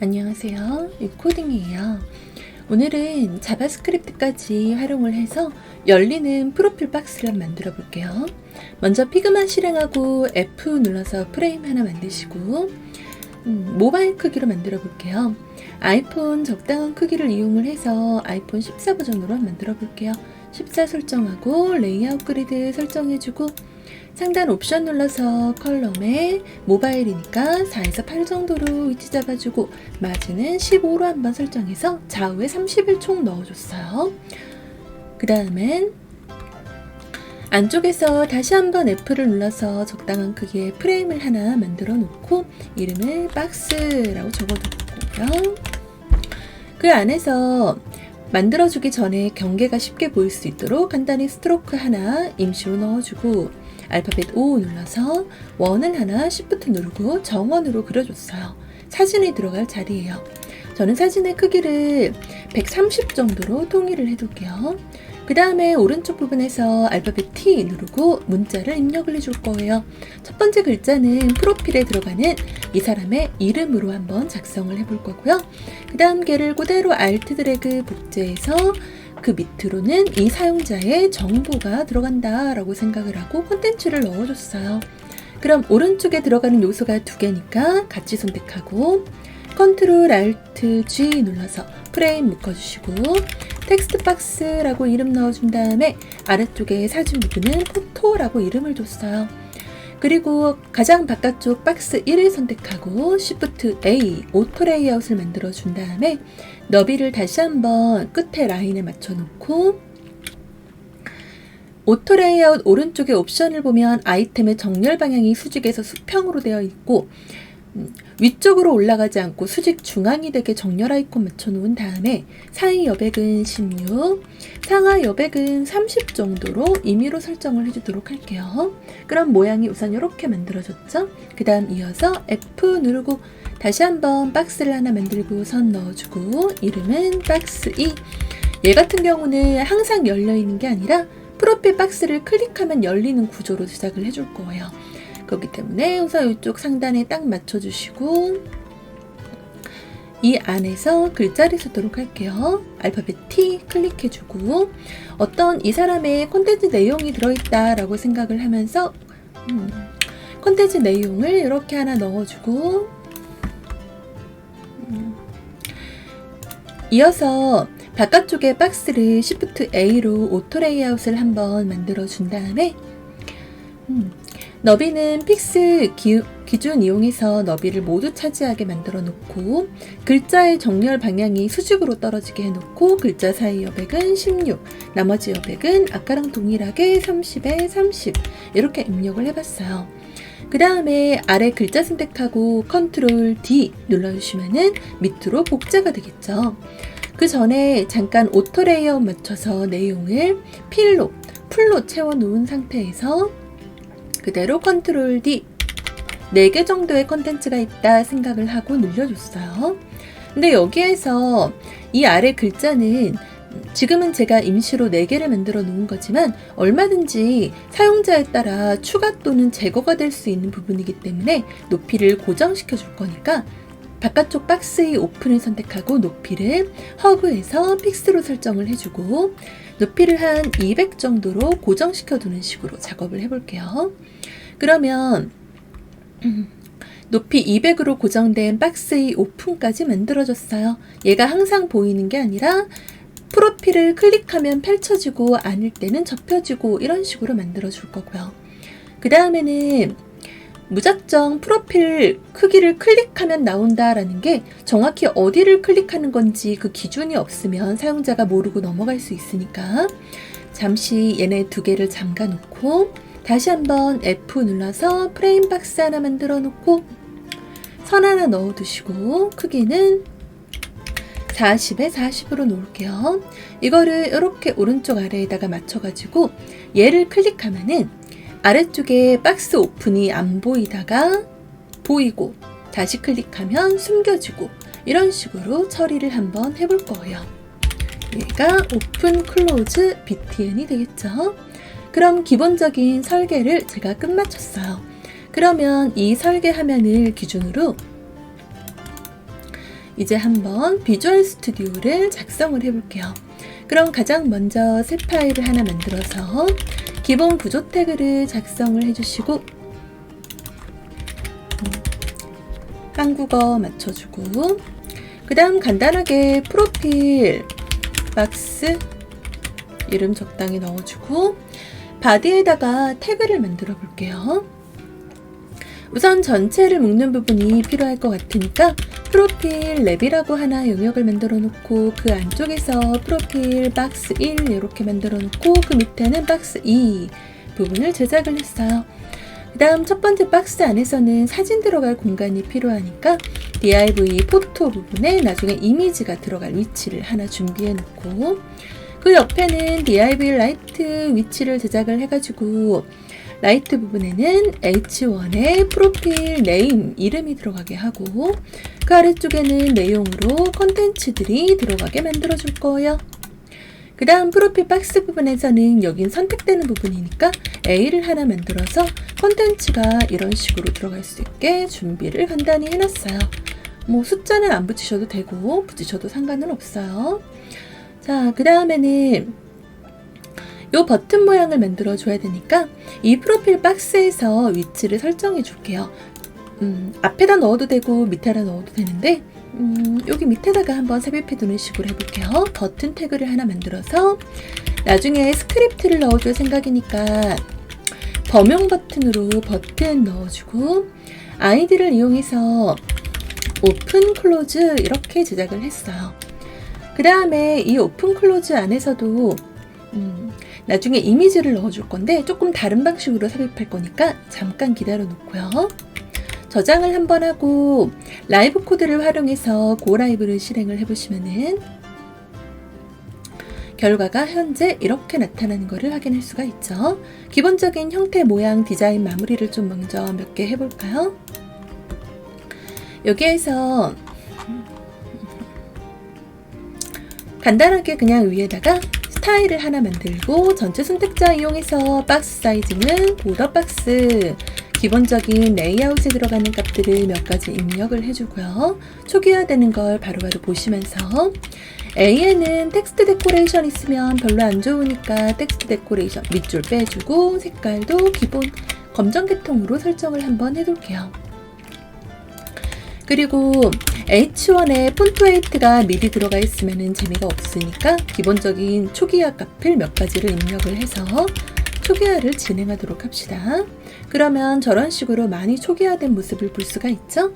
안녕하세요. 유코딩이에요. 오늘은 자바스크립트까지 활용을 해서 열리는 프로필 박스를 만들어 볼게요. 먼저 피그마 실행하고 F 눌러서 프레임 하나 만드시고 모바일 크기로 만들어 볼게요. 아이폰 적당한 크기를 이용을 해서 아이폰 14 버전으로 만들어 볼게요. 14 설정하고 레이아웃 그리드 설정해주고 상단 옵션 눌러서 컬럼에 모바일이니까 4에서 8 정도로 위치 잡아주고 마진은 15로 한번 설정해서 좌우에 30을 총 넣어줬어요. 그 다음엔 안쪽에서 다시 한번 F를 눌러서 적당한 크기의 프레임을 하나 만들어 놓고 이름을 박스라고 적어두고요. 그 안에서 만들어주기 전에 경계가 쉽게 보일 수 있도록 간단히 스트로크 하나 임시로 넣어주고 알파벳 O 눌러서 원을 하나 Shift 누르고 정원으로 그려줬어요. 사진이 들어갈 자리예요. 저는 사진의 크기를 130 정도로 통일을 해둘게요. 그 다음에 오른쪽 부분에서 알파벳 T 누르고 문자를 입력을 해줄 거예요. 첫 번째 글자는 프로필에 들어가는 이 사람의 이름으로 한번 작성을 해볼 거고요. 그 다음 걔를 그대로 Alt 드래그 복제해서 그 밑으로는 이 사용자의 정보가 들어간다 라고 생각을 하고 콘텐츠를 넣어줬어요. 그럼 오른쪽에 들어가는 요소가 두 개니까 같이 선택하고 Ctrl Alt G 눌러서 프레임 묶어주시고 텍스트 박스라고 이름 넣어준 다음에 아래쪽에 사진 부분은 포토라고 이름을 줬어요. 그리고 가장 바깥쪽 박스 1을 선택하고 Shift A 오토 레이아웃을 만들어 준 다음에 너비를 다시 한번 끝에 라인에 맞춰 놓고 오토 레이아웃 오른쪽에 옵션을 보면 아이템의 정렬 방향이 수직에서 수평으로 되어 있고 위쪽으로 올라가지 않고 수직 중앙이 되게 정렬 아이콘 맞춰 놓은 다음에 사이 여백은 16, 상하 여백은 30 정도로 임의로 설정을 해주도록 할게요. 그럼 모양이 우선 이렇게 만들어졌죠? 그 다음 이어서 F 누르고 다시 한번 박스를 하나 만들고 선 넣어주고 이름은 박스 2. 얘 같은 경우는 항상 열려있는 게 아니라 프로필 박스를 클릭하면 열리는 구조로 제작을 해줄 거예요. 그렇기 때문에 우선 이쪽 상단에 딱 맞춰주시고 이 안에서 글자를 쓰도록 할게요. 알파벳 T 클릭해주고 어떤 이 사람의 콘텐츠 내용이 들어있다 라고 생각을 하면서 콘텐츠 내용을 이렇게 하나 넣어주고 이어서 바깥쪽에 박스를 Shift A로 오토 레이아웃을 한번 만들어 준 다음에 너비는 픽스 기준 이용해서 너비를 모두 차지하게 만들어 놓고 글자의 정렬 방향이 수직으로 떨어지게 해놓고 글자 사이 여백은 16, 나머지 여백은 아까랑 동일하게 30에 30 이렇게 입력을 해봤어요. 그 다음에 아래 글자 선택하고 Ctrl D 눌러주시면은 밑으로 복제가 되겠죠. 그 전에 잠깐 오토 레이아웃 맞춰서 내용을 풀로 채워놓은 상태에서 그대로 Ctrl D 4개 정도의 컨텐츠가 있다 생각을 하고 늘려줬어요. 근데 여기에서 이 아래 글자는 지금은 제가 임시로 4개를 만들어 놓은 거지만 얼마든지 사용자에 따라 추가 또는 제거가 될 수 있는 부분이기 때문에 높이를 고정시켜 줄 거니까 바깥쪽 박스의 오픈을 선택하고 높이를 허그해서 픽스로 설정을 해주고 높이를 한 200 정도로 고정시켜 두는 식으로 작업을 해볼게요. 그러면 높이 200으로 고정된 박스의 오픈까지 만들어졌어요. 얘가 항상 보이는 게 아니라 프로필을 클릭하면 펼쳐지고 아닐 때는 접혀지고 이런 식으로 만들어 줄 거고요. 그 다음에는 무작정 프로필 크기를 클릭하면 나온다라는 게 정확히 어디를 클릭하는 건지 그 기준이 없으면 사용자가 모르고 넘어갈 수 있으니까 잠시 얘네 두 개를 잠가 놓고 다시 한번 F 눌러서 프레임 박스 하나 만들어 놓고 선 하나 넣어 두시고 크기는 40에 40으로 놓을게요. 이거를 이렇게 오른쪽 아래에다가 맞춰가지고 얘를 클릭하면은 아래쪽에 박스 오픈이 안 보이다가 보이고 다시 클릭하면 숨겨지고 이런 식으로 처리를 한번 해볼 거예요. 얘가 오픈 클로즈 btn이 되겠죠. 그럼 기본적인 설계를 제가 끝마쳤어요. 그러면 이 설계 화면을 기준으로 이제 한번 비주얼 스튜디오를 작성을 해볼게요. 그럼 가장 먼저 새 파일을 하나 만들어서 기본 구조 태그를 작성을 해주시고 한국어 맞춰주고 그 다음 간단하게 프로필 박스 이름 적당히 넣어주고 바디에다가 태그를 만들어 볼게요. 우선 전체를 묶는 부분이 필요할 것 같으니까 프로필 랩이라고 하나 영역을 만들어 놓고 그 안쪽에서 프로필 박스 1 이렇게 만들어 놓고 그 밑에는 박스 2 부분을 제작을 했어요. 그 다음 첫 번째 박스 안에서는 사진 들어갈 공간이 필요하니까 div 포토 부분에 나중에 이미지가 들어갈 위치를 하나 준비해 놓고 그 옆에는 div 라이트 위치를 제작을 해가지고 라이트 부분에는 h1의 프로필 네임 이름이 들어가게 하고 그 아래쪽에는 내용으로 컨텐츠들이 들어가게 만들어 줄 거예요. 그 다음 프로필 박스 부분에서는 여긴 선택되는 부분이니까 A를 하나 만들어서 컨텐츠가 이런 식으로 들어갈 수 있게 준비를 간단히 해놨어요. 뭐 숫자는 안 붙이셔도 되고 붙이셔도 상관은 없어요. 자, 그 다음에는 이 버튼 모양을 만들어 줘야 되니까 이 프로필 박스에서 위치를 설정해 줄게요. 앞에다 넣어도 되고 밑에다 넣어도 되는데 여기 밑에다가 한번 삽입해 두는 식으로 해볼게요. 버튼 태그를 하나 만들어서 나중에 스크립트를 넣어줄 생각이니까 범용 버튼으로 버튼 넣어주고 아이디를 이용해서 오픈 클로즈 이렇게 제작을 했어요. 그 다음에 이 오픈 클로즈 안에서도 나중에 이미지를 넣어줄 건데 조금 다른 방식으로 삽입할 거니까 잠깐 기다려 놓고요. 저장을 한번 하고 라이브 코드를 활용해서 고라이브를 실행을 해보시면은 결과가 현재 이렇게 나타나는 것을 확인할 수가 있죠. 기본적인 형태, 모양, 디자인 마무리를 좀 먼저 몇 개 해볼까요? 여기에서 간단하게 그냥 위에다가 스타일을 하나 만들고 전체 선택자 이용해서 박스 사이즈는 보더 박스 기본적인 레이아웃에 들어가는 값들을 몇 가지 입력을 해주고요. 초기화되는 걸 바로바로 보시면서 A에는 텍스트 데코레이션 있으면 별로 안 좋으니까 텍스트 데코레이션 밑줄 빼주고 색깔도 기본 검정 계통으로 설정을 한번 해둘게요. 그리고 H1에 폰트 웨이트가 미리 들어가 있으면 재미가 없으니까 기본적인 초기화 값을 몇 가지를 입력을 해서 초기화를 진행하도록 합시다. 그러면 저런 식으로 많이 초기화된 모습을 볼 수가 있죠.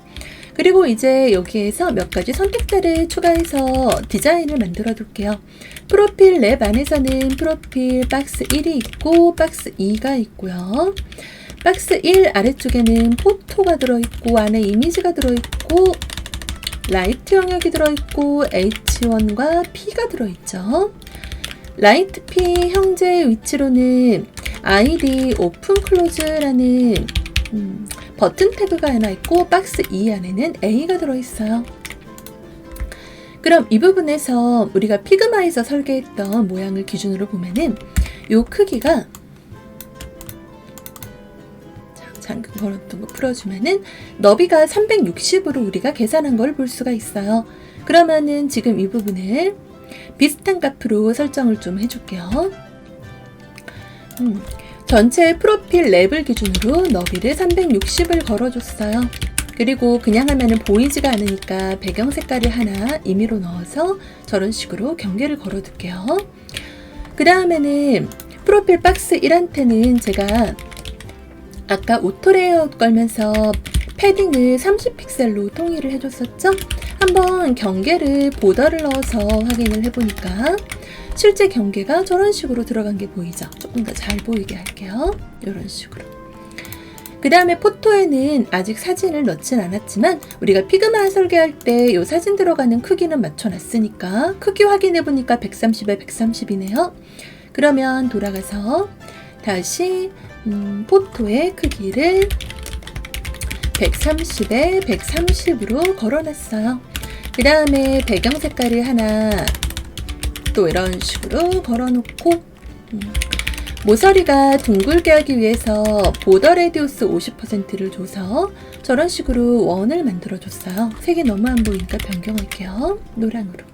그리고 이제 여기에서 몇 가지 선택자를 추가해서 디자인을 만들어 둘게요. 프로필 랩 안에서는 프로필 박스 1이 있고 박스 2가 있고요. 박스 1 아래쪽에는 포토가 들어있고 안에 이미지가 들어있고 라이트 영역이 들어있고 H1과 P가 들어있죠. 라이트 P 형제 위치로는 ID 오픈 클로즈라는 버튼 태그가 하나 있고 박스 2 안에는 A가 들어있어요. 그럼 이 부분에서 우리가 피그마에서 설계했던 모양을 기준으로 보면은 요 크기가 잠깐 걸었던 거 풀어주면은 너비가 360으로 우리가 계산한 걸 볼 수가 있어요. 그러면은 지금 이 부분을 비슷한 값으로 설정을 좀 해줄게요. 전체 프로필 랩을 기준으로 너비를 360을 걸어줬어요. 그리고 그냥 하면은 보이지가 않으니까 배경 색깔을 하나 임의로 넣어서 저런 식으로 경계를 걸어둘게요. 그 다음에는 프로필 박스 1한테는 제가 아까 오토 레이아웃 걸면서 패딩을 30픽셀로 통일을 해줬었죠? 한번 경계를 보더를 넣어서 확인을 해보니까 실제 경계가 저런 식으로 들어간 게 보이죠? 조금 더 잘 보이게 할게요. 이런 식으로. 그 다음에 포토에는 아직 사진을 넣진 않았지만 우리가 피그마 설계할 때 이 사진 들어가는 크기는 맞춰놨으니까 크기 확인해보니까 130에 130이네요. 그러면 돌아가서 다시 포토의 크기를 130에 130으로 걸어놨어요. 그 다음에 배경 색깔을 하나 또 이런 식으로 걸어놓고 모서리가 둥글게 하기 위해서 보더 레디우스 50%를 줘서 저런 식으로 원을 만들어줬어요. 색이 너무 안 보이니까 변경할게요. 노랑으로.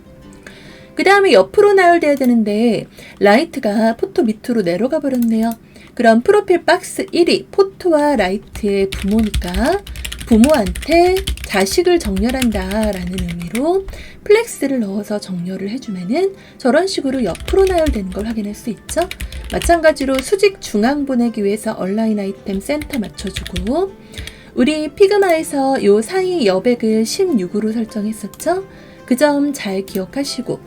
그 다음에 옆으로 나열돼야 되는데 라이트가 포토 밑으로 내려가 버렸네요. 그럼 프로필 박스 1위 포토와 라이트의 부모니까 부모한테 자식을 정렬한다 라는 의미로 플렉스를 넣어서 정렬을 해주면은 저런 식으로 옆으로 나열되는 걸 확인할 수 있죠. 마찬가지로 수직 중앙 보내기 위해서 얼라인 아이템 센터 맞춰주고, 우리 피그마에서 요 사이 여백을 16으로 설정했었죠. 그 점 잘 기억하시고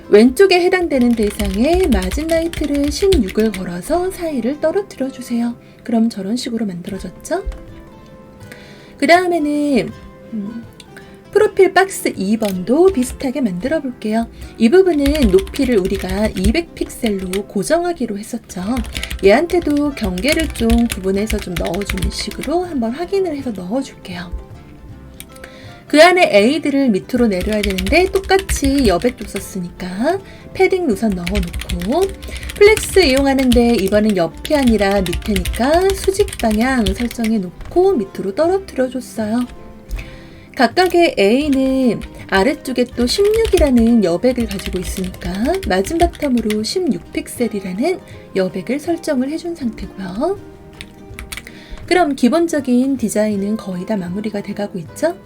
왼쪽에 해당되는 대상에 마진 라이트를 16을 걸어서 사이를 떨어뜨려 주세요. 그럼 저런 식으로 만들어졌죠. 그 다음에는 프로필 박스 2번도 비슷하게 만들어 볼게요. 이 부분은 높이를 우리가 200픽셀로 고정하기로 했었죠. 얘한테도 경계를 좀 구분해서 좀 넣어주는 식으로 한번 확인을 해서 넣어줄게요. 그 안에 A들을 밑으로 내려야 되는데 똑같이 여백도 썼으니까 패딩 노선 넣어놓고, 플렉스 이용하는데 이번엔 옆이 아니라 밑에니까 수직 방향 설정해 놓고 밑으로 떨어뜨려 줬어요. 각각의 A는 아래쪽에 또 16이라는 여백을 가지고 있으니까 맞은 바탕으로 16픽셀이라는 여백을 설정을 해준 상태고요. 그럼 기본적인 디자인은 거의 다 마무리가 돼가고 있죠?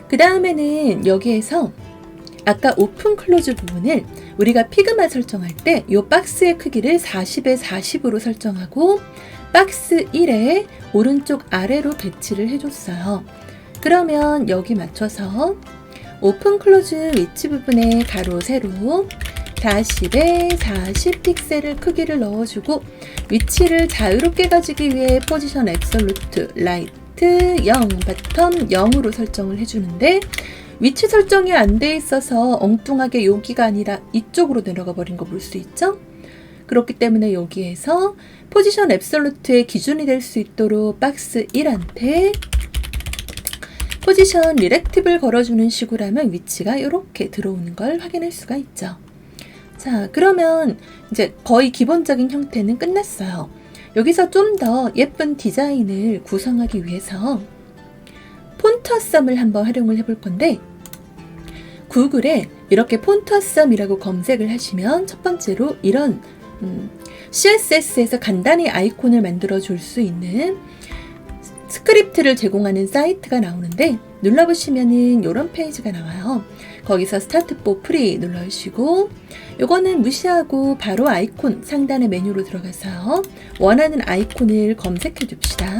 그 다음에는 여기에서 아까 오픈 클로즈 부분을 우리가 피그마 설정할 때 이 박스의 크기를 40에 40으로 설정하고 박스 1에 오른쪽 아래로 배치를 해줬어요. 그러면 여기 맞춰서 오픈 클로즈 위치 부분에 가로 세로 40에 40 픽셀을 크기를 넣어주고, 위치를 자유롭게 가지기 위해 포지션 앱솔루트 라이트 0 바텀 0으로 설정을 해주는데, 위치 설정이 안 돼 있어서 엉뚱하게 여기가 아니라 이쪽으로 내려가 버린 거 볼 수 있죠? 그렇기 때문에 여기에서 포지션 앱솔루트의 기준이 될 수 있도록 박스 1한테 포지션 리렉티브를 걸어주는 식으로 하면 위치가 이렇게 들어오는 걸 확인할 수가 있죠. 자, 그러면 이제 거의 기본적인 형태는 끝났어요. 여기서 좀 더 예쁜 디자인을 구성하기 위해서 폰트썸을 한번 활용을 해볼 건데, 구글에 이렇게 폰트썸이라고 검색을 하시면 첫 번째로 이런 CSS에서 간단히 아이콘을 만들어 줄 수 있는 스크립트를 제공하는 사이트가 나오는데, 눌러보시면은 이런 페이지가 나와요. 거기서 스타트 포 프리 눌러주시고, 요거는 무시하고 바로 아이콘 상단의 메뉴로 들어가서 원하는 아이콘을 검색해 줍시다.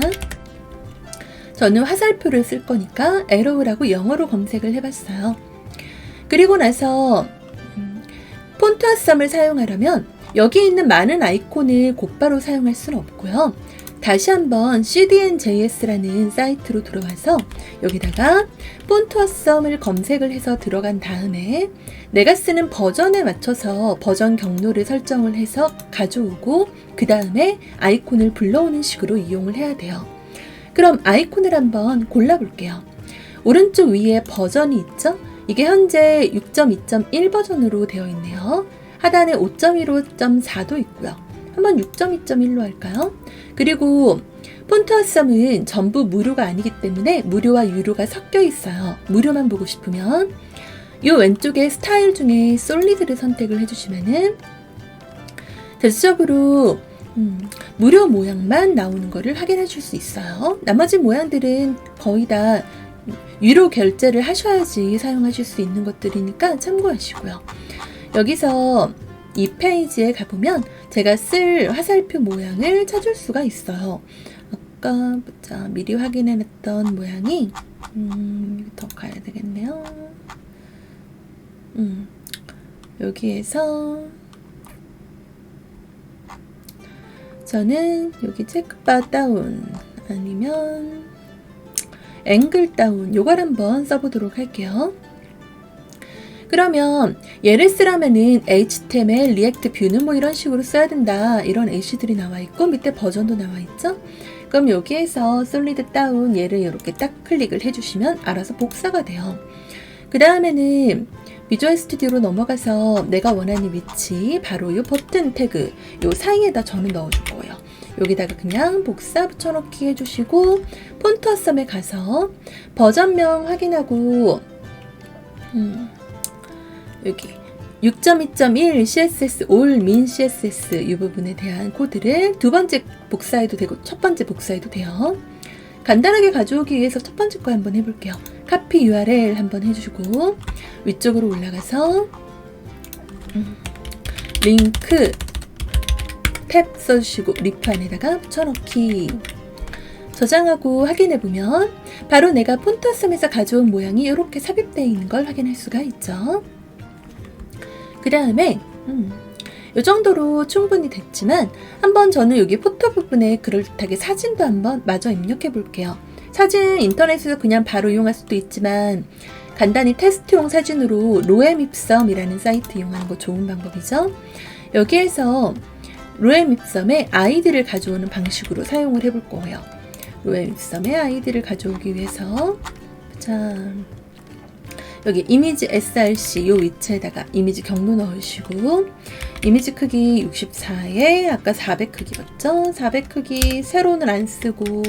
저는 화살표를 쓸 거니까 에로우라고 영어로 검색을 해봤어요. 그리고 나서 폰트썸을 사용하려면 여기 있는 많은 아이콘을 곧바로 사용할 수는 없고요. 다시 한번 cdn.js라는 사이트로 들어와서 여기다가 폰트썸을 검색을 해서 들어간 다음에 내가 쓰는 버전에 맞춰서 버전 경로를 설정을 해서 가져오고, 그 다음에 아이콘을 불러오는 식으로 이용을 해야 돼요. 그럼 아이콘을 한번 골라볼게요. 오른쪽 위에 버전이 있죠? 이게 현재 6.2.1 버전으로 되어 있네요. 하단에 5.15.4도 있고요. 한번 6.2.1로 할까요? 그리고 폰트썸은 전부 무료가 아니기 때문에 무료와 유료가 섞여 있어요. 무료만 보고 싶으면 이 왼쪽에 스타일 중에 솔리드를 선택을 해주시면은 대체적으로 무료 모양만 나오는 거를 확인해 줄 수 있어요. 나머지 모양들은 거의 다 유료 결제를 하셔야지 사용하실 수 있는 것들이니까 참고하시고요. 여기서 이 페이지에 가보면 제가 쓸 화살표 모양을 찾을 수가 있어요. 아까 미리 확인해놨던 모양이 더 가야 되겠네요. 여기에서 저는 여기 체크바 다운 아니면 앵글 다운 요걸 한번 써보도록 할게요. 그러면 얘를 쓰려면은 HTML, 리액트, 뷰는 뭐 이런 식으로 써야 된다, 이런 예시들이 나와 있고 밑에 버전도 나와 있죠. 그럼 여기에서 솔리드 다운 얘를 이렇게 딱 클릭을 해주시면 알아서 복사가 돼요. 그 다음에는 비주얼 스튜디오로 넘어가서 내가 원하는 위치, 바로 이 버튼 태그 요 사이에다 저는 넣어줄 거예요. 여기다가 그냥 복사 붙여넣기 해주시고 폰트 어썸에 가서 버전명 확인하고 여기 6.2.1 CSS all min CSS 이 부분에 대한 코드를 두 번째 복사해도 되고 첫 번째 복사해도 돼요. 간단하게 가져오기 위해서 첫 번째 거 한번 해볼게요. 카피 URL 한번 해주시고 위쪽으로 올라가서 링크 탭 써주시고 리프 안에다가 붙여넣기 저장하고 확인해보면 바로 내가 폰트 어썸에서 가져온 모양이 이렇게 삽입되어 있는 걸 확인할 수가 있죠. 그 다음에 이 정도로 충분히 됐지만 한번 저는 여기 포토 부분에 그럴듯하게 사진도 한번 마저 입력해 볼게요. 사진 인터넷에서 그냥 바로 이용할 수도 있지만 간단히 테스트용 사진으로 로엠입섬이라는 사이트 이용하는 거 좋은 방법이죠. 여기에서 로엠입섬의 아이디를 가져오는 방식으로 사용을 해볼 거예요. 로엠입섬의 아이디를 가져오기 위해서 자 여기 이미지 src 요 위치에다가 이미지 경로 넣으시고 이미지 크기 64에 아까 400 크기였죠? 400 크기 세로는 안 쓰고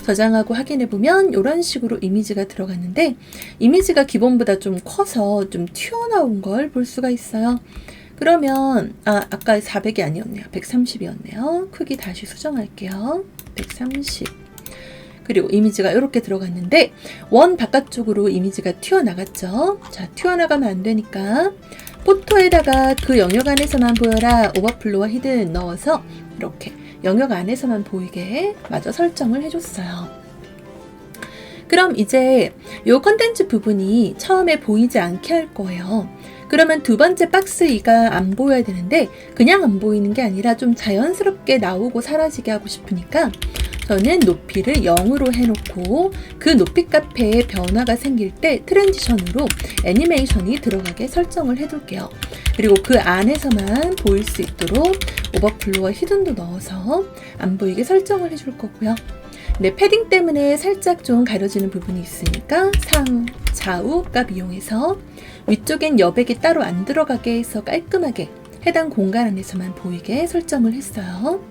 저장하고 확인해보면 이런 식으로 이미지가 들어갔는데 이미지가 기본보다 좀 커서 좀 튀어나온 걸 볼 수가 있어요. 그러면 아까 400이 아니었네요. 130이었네요. 크기 다시 수정할게요. 130 그리고 이미지가 이렇게 들어갔는데 원 바깥쪽으로 이미지가 튀어나갔죠. 자, 튀어나가면 안 되니까 포토에다가 그 영역 안에서만 보여라 오버플로와 히든 넣어서 이렇게 영역 안에서만 보이게 마저 설정을 해줬어요. 그럼 이제 이 컨텐츠 부분이 처음에 보이지 않게 할 거예요. 그러면 두 번째 박스 2가 안 보여야 되는데 그냥 안 보이는 게 아니라 좀 자연스럽게 나오고 사라지게 하고 싶으니까 저는 높이를 0으로 해놓고 그 높이 값에 변화가 생길 때 트랜지션으로 애니메이션이 들어가게 설정을 해둘게요. 그리고 그 안에서만 보일 수 있도록 오버플로와 히든도 넣어서 안 보이게 설정을 해줄 거고요. 근데 패딩 때문에 살짝 좀 가려지는 부분이 있으니까 상, 좌우 값 이용해서 위쪽엔 여백이 따로 안 들어가게 해서 깔끔하게 해당 공간 안에서만 보이게 설정을 했어요.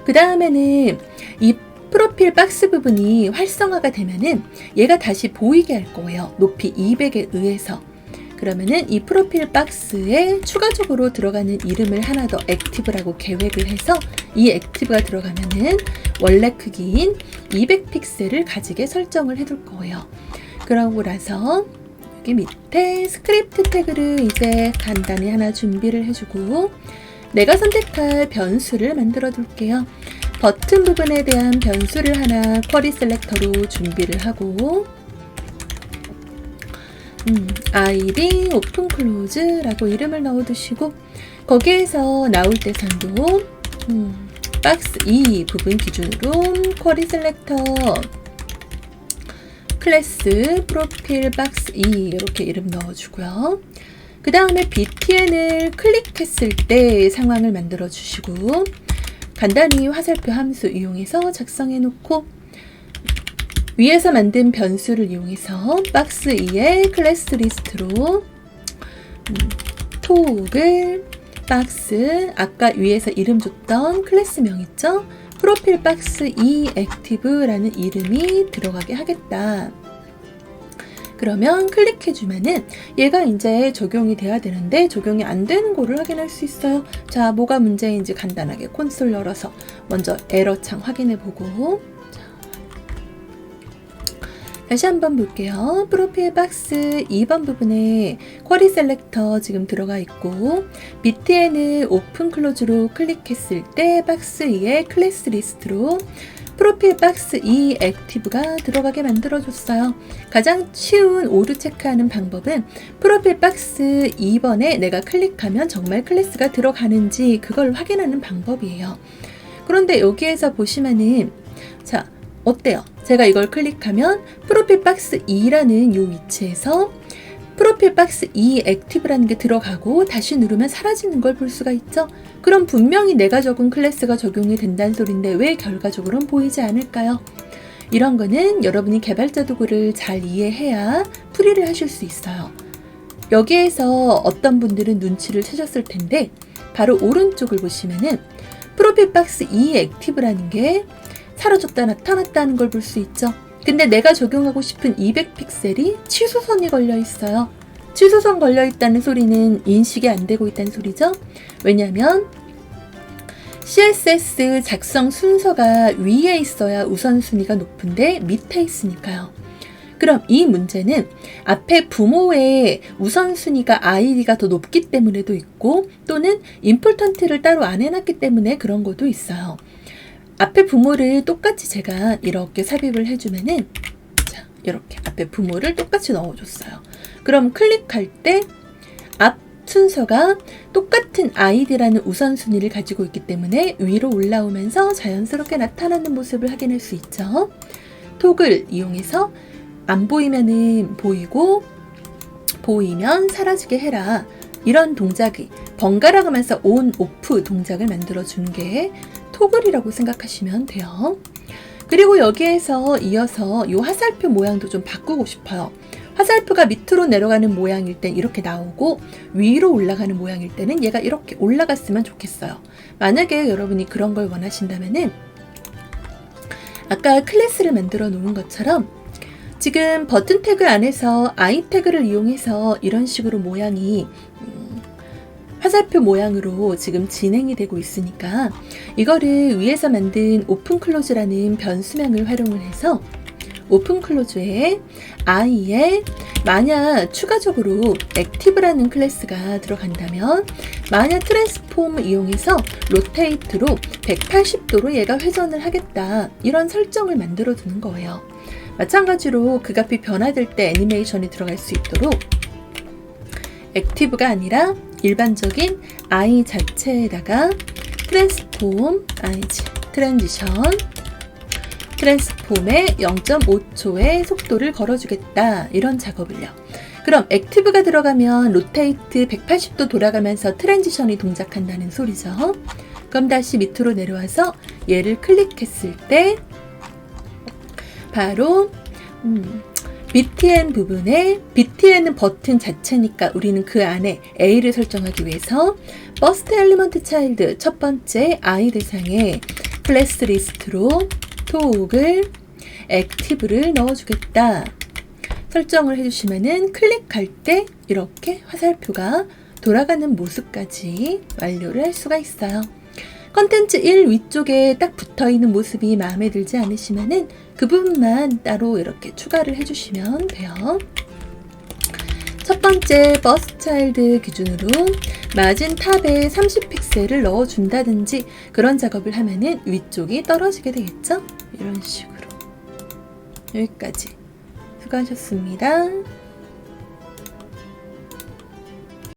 그 다음에는 이 프로필 박스 부분이 활성화가 되면은 얘가 다시 보이게 할 거예요. 높이 200에 의해서. 그러면은 이 프로필 박스에 추가적으로 들어가는 이름을 하나 더 액티브라고 계획을 해서 이 액티브가 들어가면은 원래 크기인 200픽셀을 가지게 설정을 해둘 거예요. 그러고 나서 여기 밑에 스크립트 태그를 이제 간단히 하나 준비를 해주고 내가 선택할 변수를 만들어 둘게요. 버튼 부분에 대한 변수를 하나 쿼리 셀렉터로 준비를 하고 id 오픈 클로즈라고 이름을 넣어 두시고 거기에서 나올 때선도 박스 2 부분 기준으로 쿼리 셀렉터 클래스 프로필 박스 2 이렇게 이름 넣어주고요. 그 다음에 btn을 클릭했을 때 상황을 만들어 주시고 간단히 화살표 함수 이용해서 작성해 놓고 위에서 만든 변수를 이용해서 박스 2의 클래스 리스트로 토글 박스 아까 위에서 이름 줬던 클래스명 있죠? 프로필 박스 2 액티브라는 이름이 들어가게 하겠다. 그러면 클릭해주면은 얘가 이제 적용이 돼야 되는데 적용이 안 되는 거를 확인할 수 있어요. 자, 뭐가 문제인지 간단하게 콘솔 열어서 먼저 에러창 확인해보고 다시 한번 볼게요. 프로필 박스 2번 부분에 쿼리 셀렉터 지금 들어가 있고 btn을 오픈 클로즈로 클릭했을 때 박스 2의 클래스 리스트로 프로필 박스 2 액티브가 들어가게 만들어줬어요. 가장 쉬운 오류 체크하는 방법은 프로필 박스 2번에 내가 클릭하면 정말 클래스가 들어가는지 그걸 확인하는 방법이에요. 그런데 여기에서 보시면은 자 어때요? 제가 이걸 클릭하면 프로필 박스 2라는 이 위치에서 프로필 박스 2 액티브라는 게 들어가고 다시 누르면 사라지는 걸 볼 수가 있죠? 그럼 분명히 내가 적은 클래스가 적용이 된다는 소린데 왜 결과적으로는 보이지 않을까요? 이런 거는 여러분이 개발자 도구를 잘 이해해야 풀이를 하실 수 있어요. 여기에서 어떤 분들은 눈치를 채셨을 텐데 바로 오른쪽을 보시면은 프로필 박스 2 액티브라는 게 사라졌다 나타났다는 걸 볼 수 있죠. 근데 내가 적용하고 싶은 200픽셀이 취소선이 걸려 있어요. 취소선 걸려 있다는 소리는 인식이 안 되고 있다는 소리죠. 왜냐하면 CSS 작성 순서가 위에 있어야 우선순위가 높은데 밑에 있으니까요. 그럼 이 문제는 앞에 부모의 우선순위가 아이디가 더 높기 때문에도 있고 또는 임포턴트를 따로 안 해놨기 때문에 그런 것도 있어요. 앞에 부모를 똑같이 제가 이렇게 삽입을 해주면은 자, 이렇게 앞에 부모를 똑같이 넣어줬어요. 그럼 클릭할 때 앞 순서가 똑같은 아이디라는 우선순위를 가지고 있기 때문에 위로 올라오면서 자연스럽게 나타나는 모습을 확인할 수 있죠. 톡을 이용해서 안 보이면은 보이고 보이면 사라지게 해라. 이런 동작이 번갈아 가면서 온, 오프 동작을 만들어 주는 게 토글이라고 생각하시면 돼요. 그리고 여기에서 이어서 이 화살표 모양도 좀 바꾸고 싶어요. 화살표가 밑으로 내려가는 모양일 땐 이렇게 나오고 위로 올라가는 모양일 때는 얘가 이렇게 올라갔으면 좋겠어요. 만약에 여러분이 그런 걸 원하신다면은 아까 클래스를 만들어 놓은 것처럼 지금 버튼 태그 안에서 I 태그를 이용해서 이런 식으로 모양이 화살표 모양으로 지금 진행이 되고 있으니까 이거를 위에서 만든 오픈 클로즈라는 변수명을 활용을 해서 오픈 클로즈에 I에 만약 추가적으로 액티브라는 클래스가 들어간다면 만약 트랜스폼을 이용해서 로테이트로 180도로 얘가 회전을 하겠다 이런 설정을 만들어 두는 거예요. 마찬가지로 그 값이 변화될 때 애니메이션이 들어갈 수 있도록 액티브가 아니라 일반적인 I 자체에다가 트랜스폼, 트랜지션, 트랜스폼에 0.5초의 속도를 걸어주겠다 이런 작업을요. 그럼 액티브가 들어가면 로테이트 180도 돌아가면서 트랜지션이 동작한다는 소리죠. 그럼 다시 밑으로 내려와서 얘를 클릭했을 때 바로 BTN 부분에 BTN은 버튼 자체니까 우리는 그 안에 A를 설정하기 위해서 버스트 엘리먼트 차일드 첫 번째 I 대상에 클래스 리스트로 톡을 액티브를 넣어주겠다 설정을 해주시면은 클릭할 때 이렇게 화살표가 돌아가는 모습까지 완료를 할 수가 있어요. 컨텐츠 1 위쪽에 딱 붙어있는 모습이 마음에 들지 않으시면은 그 부분만 따로 이렇게 추가를 해주시면 돼요. 첫 번째 버스 차일드 기준으로 마진 탑에 30픽셀을 넣어준다든지 그런 작업을 하면은 위쪽이 떨어지게 되겠죠? 이런 식으로 여기까지 수고하셨습니다.